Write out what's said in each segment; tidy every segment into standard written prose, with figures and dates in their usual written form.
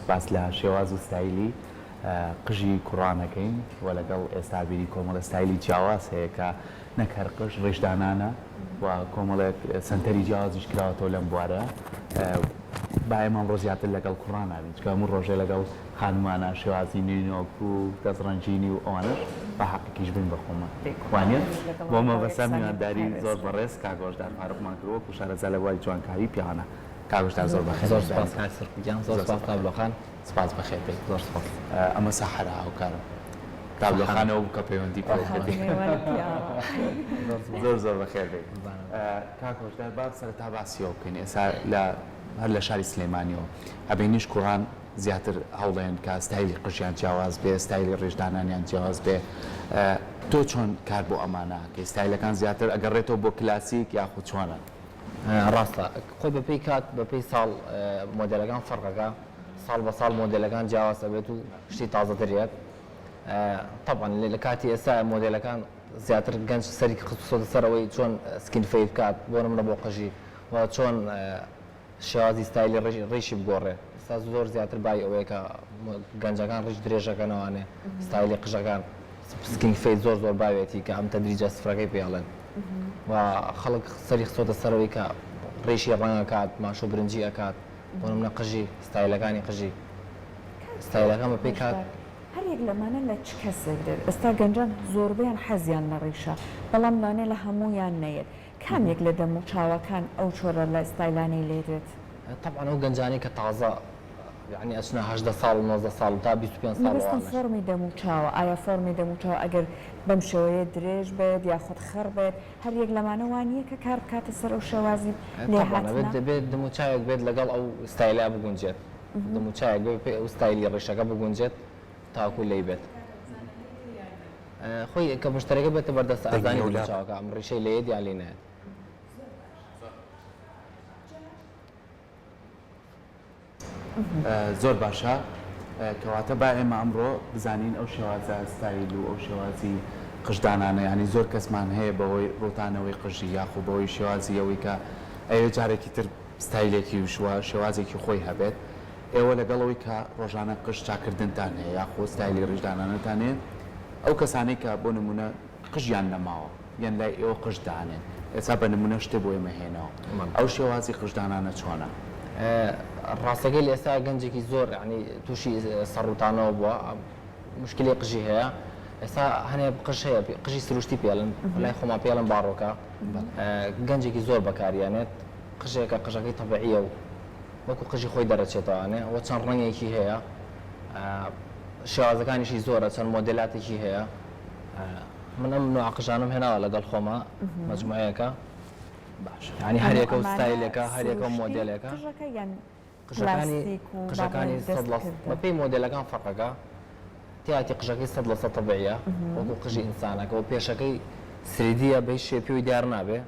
باس لە شێواز و ستایلی قژی کوڕانەکەین و لەگەڵ ئێستا بیری کۆمەڵە ستایلی جیاواز هەیە کە نەک هەر قژ ڕێژدانانە و کۆمەڵێک سنتەری جیاوازیش کراوەتەوە لەم بوارە با ئێمە ئەمڕۆ زیاتر لەگەڵ کوڕان نابین چکە هەموو ڕۆژێ لەگەڵ خانمانە شێوازی نوێنۆک و دەستڕەنجینی و ئەوانش بە حەقیقیش بین بەخۆمە وانێت بۆ مەبەستا میوانداری زۆر بەڕێز کاگۆژدار فارقمان کردووە و شارەزا لە وای جوانکاری پیاوانە کاگۆژدار زۆر بەخێر زۆر سپاس سەرکوجیان زۆر سپاس تابلۆخان سپاس بەخێر بێت زۆر سپاس ئەمە سەحرا هاوکارم تابلۆخانەوە بکە پەیوەندی پێکردی زۆر زۆر بەخێر بێت کاگۆژدار با سەرەتا باسیەوە بکەین ئێستا هەر لە شاری سلێمانیەوە ئەبینیش کوڕان زیاتر هەوڵێن کە ستایلی قژیان جیاواز بێ ستایلی ڕێژدانانیان جیاواز بێ تۆ چۆن کار بۆ ئەمانە کە ستایلەکان زیاتر ئەگەڕێتەوە بۆ کلاسیک یاخود چۆنە ڕاستە خۆی بەپێی کات بەپێی ساڵ مۆدلەکان فەرقەکە ساڵ بە ساڵ مۆدلەکان جیاواز ئەبێت و شتی تازەترێت طبعا لە کاتی ئێستا مۆدلەکان زیاتر گەنج سەری خصوصۆتە سەرەوەی چۆن سکین فەی بکات بۆ نمونە بۆ قژی و چۆن شێوازی ستایلی ڕیشی بگۆڕێ ئێستا زۆر زیاتر بای ئەوەیە کە گەنجەکان ڕیش درێژەکەنەوەوانێ ستایلی قژەکان سکین فەی زۆر زۆر باوێتی کە ئەم تەدریجە سفرەکەی پێڵێن و خەڵک سەری خسۆتە سەرەوەی کە ڕێشی ڕەنگەکات ماشۆ برنجی ئەکات بۆ نمونە قژی ستایلەکانی قژی ستایلەکان بەپێی کات هەرێک لەمانە لە چ کەسێک دێت ئێستا گەنجان زۆربیان حەزیان لە ڕیشە بەڵام لانێ لە هەموویان نەیەت کامێک لە دەم و چاوەکان ئەو چۆرە لە ستایلانی لێدێت طبعا ئەو گەنجانی کە تازە یعنی ئەچنە 18 ساڵ 19 ساڵ تا 25 ساڵ فۆرمی دەم و چاوە ئایا فۆرمی دەم و چاوە ئەگەر بەم شێوەیە درێژ بێت یاخود خڕ بێت هەریەک لەمانە وانییە کە کار بکاتە سەر ئەو شێوازی لێهاتێت دەبێت دەم و چاوێک بێت لەگەڵ ئەو ستایلیا بگونجێت دەم و چاوێک بێت پێ ئەو ستایلی ڕێشەکە بگونجێت تاکو لی بێت خۆی کە مشتەرەکە بێتە بەردەست ئازانی چاوەکە ئەم ڕێشەی لێت یان لێ نایەت زۆر باشە کەواتە با ئێمە ئەمڕۆ بزانین ئەو شێوازە ستایل و ئەو شێوازی قژدانانە ینی زۆر کەسمان هەیە بەهۆی ڕۆتانەوەی قژی یاخۆ بەهۆی شێوازی ئەوەی کە ئەوێ جارێکی تر ستایلێکی وشوە شێوازێکی خۆی هەبێت ئێوە لەگەڵەوەی کە ڕۆژانە قژ چاکردنتان هەیە یاخۆ ستایلی ڕژدانانەتان هەیە ئەو کەسانەی کە بۆ نمونە قژیان نەماوە یان لای ئێوە قژدانێن ئێستا بە نمونە شتێ بۆ ئێمە هێنەوە ئەو شێوازی قژدانانە چۆنە ڕاستەکەی لە ئێستا گەنجێکی زۆر ینی تووشی سەرڕوتانەوە بووە مشکلی قژی هەیە ئێستا هەنێ قژ هەیە قژی سروشتی پێڵن لای خۆما پێڵم باڕۆکە گەنجێکی زۆر بەکاریانێت قژێکە قژەکەی تەبیعیە و وەکو قژی خۆی دەرەچێتەوەانێ ئەوە چەند ڕەنگێکی هەیە شێوازەکانیشی زۆرە چەند مۆدلاتێکی هەیە من ئەم نوع قژانم هێناوە لەگەڵ خۆمە مەجموعەیەکە باش ینی هەرێکە و ستایلەکە هەرێکە مۆدلێکە قژەکانی بەپێی مۆدلەکان فەرقەکە تیاتی قژەکەی 100% تەبیعیە وەکو قژی ئینسانەکە و پێشەکەی سریدیە بەی شێپی دیار نابێ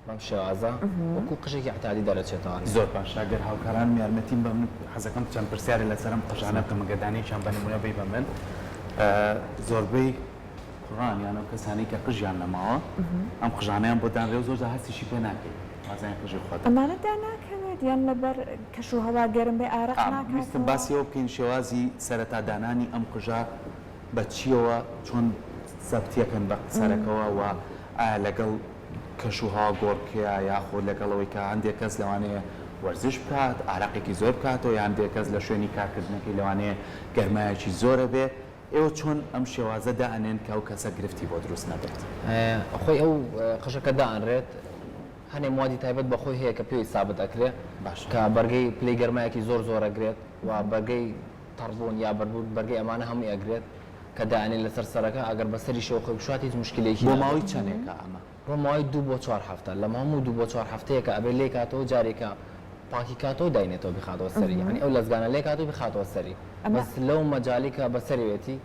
بەم شێوازە وەکو قژێکی عتادی دەرەچێتەوە زۆر باش ئەگەر هاوکاران یارمەتیم بە من حەزەکەم چەند پرسیارە لەسەرم قژانە بکەمە گەدانەیەکیان بە نمونە بێ بە من زۆربەی کوڕان یان ئەو کەسانی کە قژیان نەماوە ئەم قژانەیان بۆ دانرێ و زۆر هەستیشی پێ ناکەیت وازانیان قژی خۆت ئەمانە داناکەوێت یان لەبەر کەش و هەوا گەرم بێ ئارەق ناکەوێت باسیەوە بکەین شێوازی سەرەتا دانانی ئەم قژە بە چیەوە چۆن سەبتیەکەن بە سەرەکەوە و ئایا لەگەڵ کەش و هەوا گۆڕکەیە یاخۆ لەگەڵەوەی کە هەندێک کەس لەوانەیە وەرزش بکات ئارەقێکی زۆر بکاتەوە یان هەندێک کەس لە شوێنی کارکردنەکەی لەوانەیە گەرمایەکی زۆرە بێ ئێوە چۆن ئەم شێوازە دائەنێن کە ئەو کەسە گرفتی بۆ دروست نەبێت خۆی ئەو قژەکە دائەنرێت هەنێ موادی تایبەت بەخۆی هەیە کە پێوی سابت ئەکرێ کە بەرگەی پلەی گەرمایەکی زۆر زۆر ئەگرێت و بەرگەی تەڕبوون یا بەرگەی ئەمانە هەمووی ئەگرێت کە دائەنێن لەسەر سەرەکە ئەگەر بەسەری شەو خۆی بشات هیچ مشکلێکی بۆ ماوەی چەندێکە ئەمە بۆ ماوەی 2 بۆ 4 هەفتە لە هەموو 2 بۆ 4 هەفتەیە کە ئەبێ لێ کاتەوە جارێکە پاکی کاتەوە داینێتەوە بخاتەوە سەری ینی ئەو لەزگانە لێ کاتەوە بخاتەوە سەری بەس لەو مەجالی کە بەسەریوێتی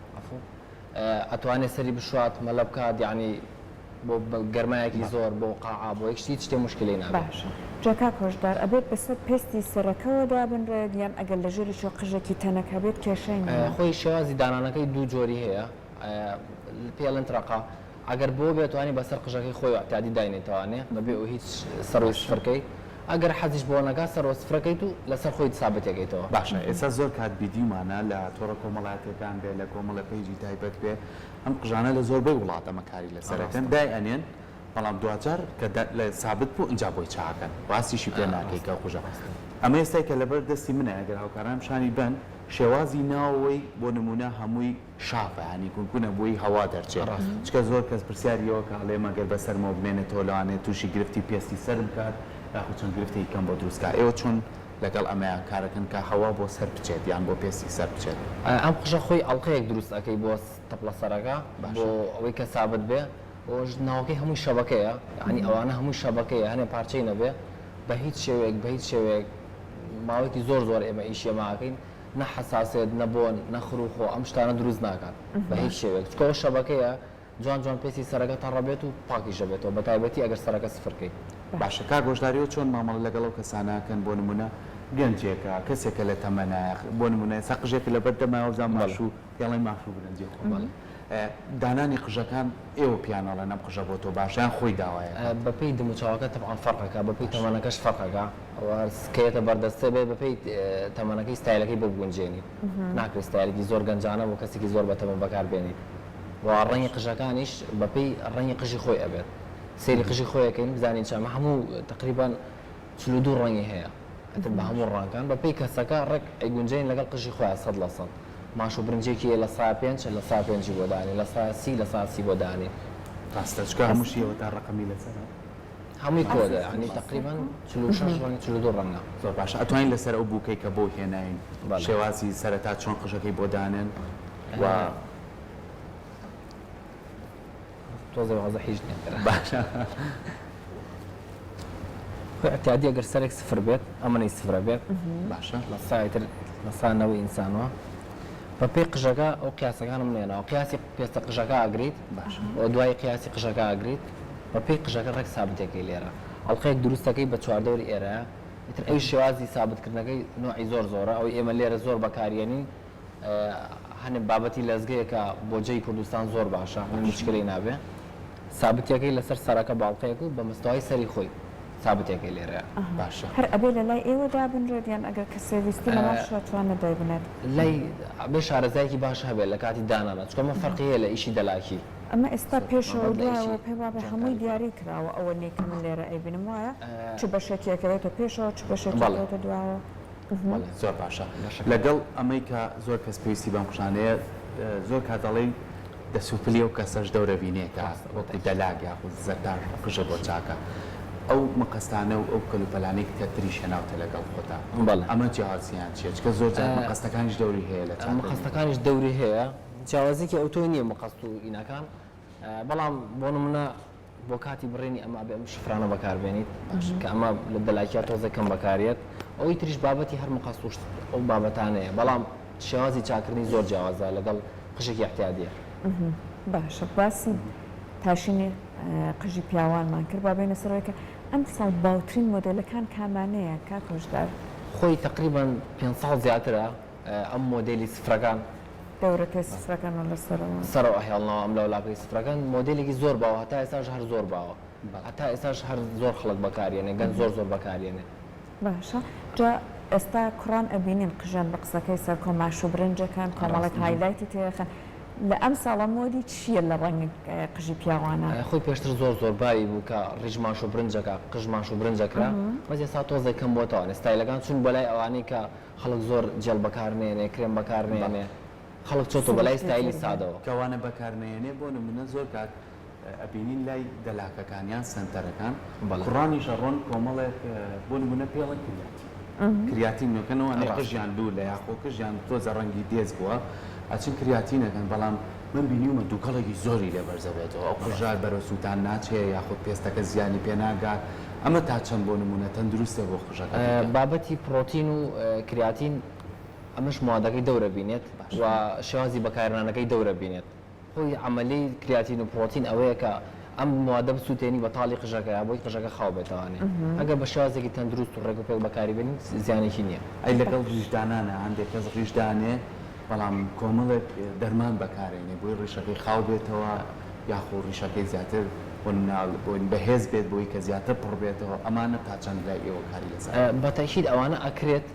ئەتوانێت سەری بشوات مەلە بکات یعنی بۆ گەرمایەکی زۆر بۆ قاعا بۆ یەکشتی شتێ مشکلی نابێت جاکا کۆشدار ئەبێت بەسەر پێستی سەرەکەەوە دابنرێت یان ئەگەر لە ژێری شۆ قژێکی تەنەکە بێت کێشەی خۆی شێوازی دانانەکەی دوو جۆری هەیە پێڵن ترەقا ئەگەر بۆ بێتوانانی بەسەر قژەکەی خۆی عتادی داینێتوانێ بەبێ ئەو هیچ سەر و سفرکەی ئەگەر حەزیش بۆ نەکا سەرەوە سفرەکەیت و لەسەر خۆی ثابتەکەیتەوە. باشە ئێستا زۆر کات بیدیمانە لە تۆڕە کۆمەڵاتەکان بێ لە کۆمەڵە پێیجی تایبەت بێ ئەم قژانە لە زۆربەی وڵاتەمە کاری لەسەرەکەن دای ئەنێن بەڵام دوجار کە لە سابت بوو ئەنج بۆی چاکەن واستیشی پێ ناکەی کە قژە ئەمە ئێستا کە لەبەر دەستی منە ئەگەر هاوکاران شانی بن شێوازی ناوەوەی بۆ نمونە هەمووی شافە هەنی کوونکوونە بۆی هەوا دەرچێت چکە زۆر کەس پرسیاریەوە کە هەڵێ مەگەر بەسەرمەوە بمێنێت تۆلوانێت تووشی گرفتی پێستی سرم کات یاخود چەند گرفتی کەم بۆ دروستکە ئێوە چۆن لەگەڵ ئەمەیان کارەکەن کە هەوا بۆ سەر بچێت یان بۆ پێستی سەر بچێت ئەم قژە خۆی ئەڵلقەیەک دروست ئەەکەی بۆ تەپڵە سەرەکە بۆ ئەوەی کە سابت بێ ناوەکەی هەمووی شەبەکەیە ینی ئەوانە هەمووی شەبەکەیە هەنێ پارچەی نەبێ بە هیچ شێوەیەک ماوەیەکی زۆر ئێمە ئیشێماکەین نە حساسێت نەبوون نەخروخۆ ئەم شتانە دروست ناکات بە هیچ شێوێک چکەوە شەبەکەیە جوان پێسی سەرەکە تا ڕەبێت و پاکیشە بێتەوە بە تایبەتی ئەگەر سەرەکە سفرکەی باشە کار گۆشداریەوە چۆن مامەڵە لەگەڵ کەسانەکەن بۆ نمونە گەنجێکە کەسێکە لە تەمەنایە بۆ نمونە ئێستا قژێکی لە بەردەمایە زان ماشوو پێڵی ماشوو بنەجێ خۆ دانانی قژەکان ئێوە پیانەڵە نەم قژە بۆ تۆ باشیان خۆی داوایە بەپێی دموچاوەکە تەبعاً فەرقەکە بەپێی تەمەنەکەش فەرقەکە سکەیتە بەردەستە بێت بەپێی تەمەنەکەی ستایلەکەی بۆ بگونجێنی ناکرێت ستایلێکی زۆر گەنجانە بۆ کەسێکی زۆر بەتەمەن بەکاربێنیت و ڕەنگی قژەکانیش بەپێی ڕەنگی قژی خۆی ئەبێت سێری قژی خۆیەکەین بزانین چامە هەموو تقریبان 42 ڕەنگی هەیە بە هەموو ڕەنگەکان بەپێی کەسەکە ڕێک ئەیگونجێن لەگەڵ قژی خۆیان 100% ماشو برنجێکی لە سا 5 لە سا 5 بۆ دانی لە سا 30 لە سا 30 بۆ دانی ڕاستە چکە هەمووشیەوە تا ڕقمی لەسەر هەمووی کۆدە ینی تقریبا 46 ڕەنگ 42 ڕەنگە زۆر باشە ئەتوانین لەسەر ئەو بووکەی کە بۆ هێناین شێوازی سەرەتا چۆن قژەکەی بۆ دانێن و تۆزە وازە هیچ نیە باشە اعتیادی ئەگەر سەرێک سفر بێت ئەمەی سفرە بێت باشە لە سایتر لە سانەوەی ئینسانەوە بەپێی قژەکە ئەو قیاسەکانم نێنەوە قیاسی پێستە قژەکە ئاگریت و دوای قیاسی قژەکە ئاگریت بەپێی قژەکە ڕێک سابتێکی لێرە ئەڵلقەیەک دروستەکەی بە چواردەوری ئێرەیە ئیتر ئەوی شێوازی سابتکردنەکەی نوعی زۆرە ئەوی ئێمە لێرە زۆر بەکارێنین هەنێ بابەتی لەزگەیەکە بۆ جێی کوردستان زۆر باشە مشکلەی نابێ سابتیەکەی لەسەر سەرەکە باڵقەیەک و بە مستەوای سەری خۆی سابتێکی لێرە باشە هەر ئەبێ لە لای ئێوە دابنرێت یان ئەگەر کە سێویستی لەماشتوانە دەیبنێت لای بێ شارەزایکی باش هەبێت لە کاتی دانانە چکەمە فەرقیە لە ئیشی دەلاکی ئەمە ئێستا پێشەوە دوایەوە پێ وابێ هەمووی دیاری کراوە ئەوە نێکە من لێرە ئەیبینم وایە چ بەشێکێکەوێتە پێشەوە چ بەشێکێتە دواوە زۆر باشە لەگەڵ ئەمەی کە زۆر کەس پێویستی بەم قژانەیە زۆر کاتەڵی دەسوپلی و کەسەش دەورە بینێکە وەکو دەلاک یاخود زەردار قژە بۆ چاکە ئەو مەقەستانە و ئەو کەلوپەلانەی تری شەناوتە لەگەڵ خۆتا ئەمە جیاوازیان چیە چکە زۆر مەقەستەکانیش دەوری هەیە لە مەقەستەکانیش دەوری هەیە جیاوازێکی ئەوتۆی نییە مەقەست و ئینەکان بەڵام بۆ نمونە بۆ کاتی بڕێنی ئەمە بێ ئەم شفرانە بەکاربێنیت کە ئەمە لە دەلاکیات تۆزەکەم بەکارێت ئەوەی تریش بابەتی هەر مەقەست و ئەو بابەتانەیە بەڵام شێوازی چاکردنی زۆر جیاوازە لەگەڵ قژێکی احتیادیە باشە باسی تاشینێ قژی پیاوانمان کرد با بێنە سەرەوەیکە ئەم ساڵ باوترین مۆدلەکان کامانەیە کاکۆشدار خۆی تقریبا 5 ساڵ زیاترە ئەم مۆدلی سفرەکان دەورەکەی سفرەکانەوە لەسەرەوە سەرەوە هێڵنەوە ئەم لاولاکەی سفرەکان مۆدلێکی زۆر باوە هەتا ئێستاش هەر زۆر باوە هەتا ئێستاش هەر زۆر خەڵک بەکارێنێ گەن زۆر بەکارێنێ باشە جا ئێستا کوڕان ئەبینین قژان بە قسەکەی سەر کۆماش و برنجەکان کۆمەڵێک هایلایتی تێخە لە ئەم ساڵە مۆدی چییە لە ڕەنگی قژی پیاوانە خۆی پێشتر زۆر بایی بوو کە ڕیژماش و برنجەکە قژماش و برنجەکرا بەس ئێستا تۆزێک کەم بۆتەوە ستایلەکان چون بەلای ئەوانەی کە خەڵک زۆر جێل بەکارنێنێ کرێم بەکارنێنێ خەڵک چۆتۆ بەلای ستایلی سادەوە کەوانە بەکارنێنێ بۆ نمونە زۆر کات ئەبینین لای دەلاکەکانیان سنتەرەکان کوڕانیشە ڕۆن کۆمەڵێک بۆ نمونە پێڵە کریاتین نوکەنەوە قژیان دوو لە یاخۆ قژیان تۆزە ڕەنگی دێز بووە ئەچین کریاتینەکەن بەڵام من بینیومە دووکەڵێکی زۆری لە بەرزەبێتەوە ئەو قژار بەرە سووتان ناچێ یاخود پێستەکە زیانی پێ ناگات ئەمە تا چەند بۆ نمونە تەندروستە بۆ قژەکە بابەتی پرۆتین و کریاتین ئەمەش موادەکەی دەورە بینێت و شێوازی بەکارهێنانەکەی دەورە بینێت خۆی عملی کریاتین و پرۆتین ئەوەیە کە ئەم موادە بسووتێنی بە تاڵی قژەکەیە بۆی قژەکە خاو بێتەوانێ ئەگەر بە شێوازێکی تەندروست و ڕێک و پێک بەکاری بێنین زیانێکی نییە ئەی لەگەڵ ڕیژدانانە هەندێک کەس ڕیژدانێ بەڵام کۆمەڵێک دەرمان بەکارێنێ بۆی ڕیشەکەی خاو بێتەوە یاخۆ ڕیشەکەی زیاتر بۆن بەهێز بێت بۆی کە زیاتر پڕ بێتەوە ئەمانە تا چەند لای ئێوە کاری لەسەر بەتەشید ئەوانە ئەکرێت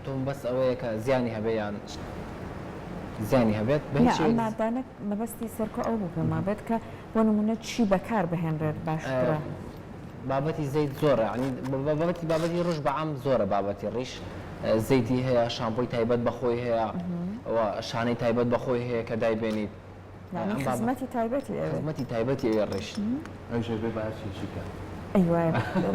تۆ بەس ئەوەیە کە زیانی هەبێ یان زیانی هەبێت ئەمادانە مەبەستی سەرکە ئەو بوو مابێت کە بۆ نمونە چی بەکار بهێنرێت باشترە بابەتی زەیت زۆرە ینی بابەتی ڕۆژ بەعام زۆرە بابەتی ڕیش زەیتی هەیە شامپۆی تایبەت بەخۆی هەیە شانەی تایبەت بەخۆی هەیە کە دایبێنیت خزمەتی تایبەتی خزمەتی تایبەتی ئەوێ ڕیش ئەوشە بێ باشیشی کە ئەیوایە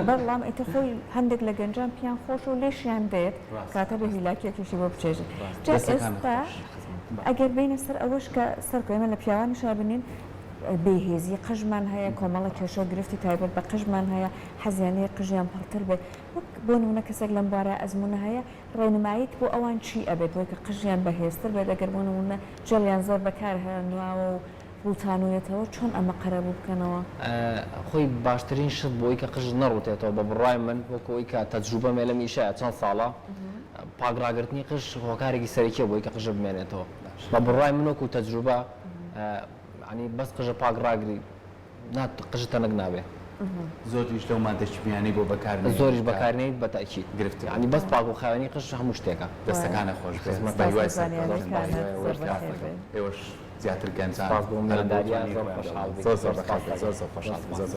بەڵام ئیتە خۆی هەندێک لە گەنجان پیان خۆش و لێشیان دێت کاتە بە هیلاکێکیشی بۆ بچێژێت ئێستا ئەگەر بینە سەر ئەوەش کە سەرکۆمە لە پیاوانیشا بنین بێهێزی قژمان هەیە کۆمەڵە کێشە گرفتی تایبەت بە قژمان هەیە حەزیانەیە قژیان پڕتر بێت وەک بۆ نمونە کەسێک لەم بارە ئەزمونە هەیە ڕێنماییت بۆ ئەوان چی ئەبێت وەی کە قژیان بەهێزتر بێت ئەگەر بۆ نمونە جەڵیان زۆر بەکار هێناوە و ڕوتانوێتەوە چۆن ئەمە قەرەبوو بکەنەوە خۆی باشترین شت بۆی کە قژ نەڕوتێتەوە بە بڕای من وەکەوەی کە تەجروبە مێ لە میشایە چەند ساڵە پاگراگرتنی قژ هۆکارێکی سەرەکیە بۆی کە قژە بمێنێتەوە بە بڕای من وەکو تەجروبە ینی بەس قژە پاگراگری قژە تەنەک نابێ زۆریش لەو مادەشمیانی بۆ بەکار زۆریش بەکارنیت بە تاکید گرفتی ینی بەس پاک و خاوێنی قژ هەموو شتێکە دەستەکانە خۆش ئێوەش زیاتر گەنجان سپاس بۆ میوانداریە زۆر خۆشحاڵ